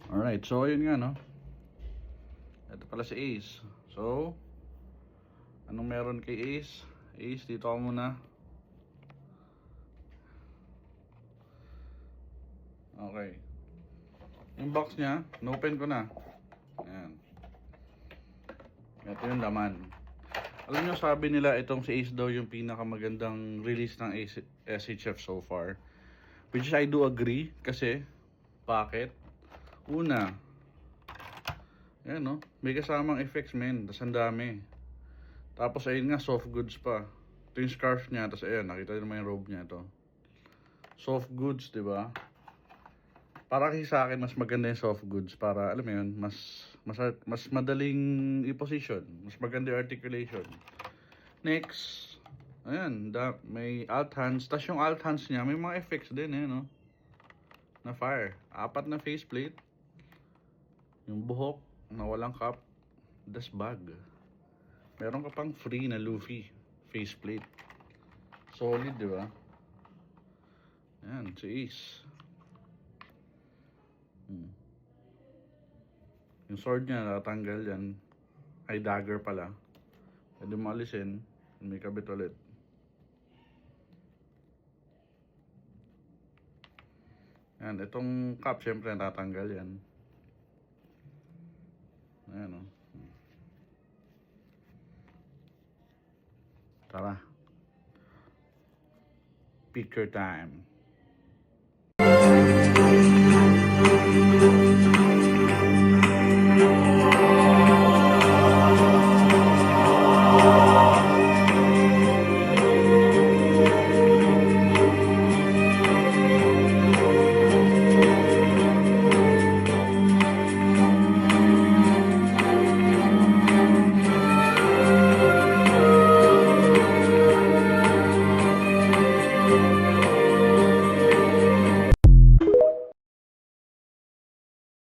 Alright, so yun nga no. Ito pala si Ace. So, anong meron kay Ace? Ace, dito ka muna. Okay. Yung box niya, open ko na. Ayan. Ito yung laman. Alam nyo, sabi nila itong si Ace daw yung pinakamagandang release ng SHF so far. Which is I do agree. Kasi, bakit? Una, ayan no, may kasamang effects men. Tas ang dami. Tapos ayun nga, soft goods pa. Ito yung scarf niya. Tapos ayan, nakita nyo naman yung robe niya ito. Soft goods, di ba? Para kasi sa akin, mas maganda yung soft goods. Para, alam mo yun, mas madaling i-position. Mas maganda yung articulation. Next, ayan, may alt hands. Tapos yung alt hands niya, may mga effects din, eh, no? Na fire. 4 na faceplate. Yung buhok, na walang cup. Das bag. Meron ka pang free na Luffy faceplate. Solid, di ba? Ayan, si Ace. Yung sword niya, nakatanggal yan. Ay, dagger pala. Pwede mo alisin. May kabit ulit. Yan, itong cup, syempre, natatanggal yan. Ayan, o. Tara. Picture time.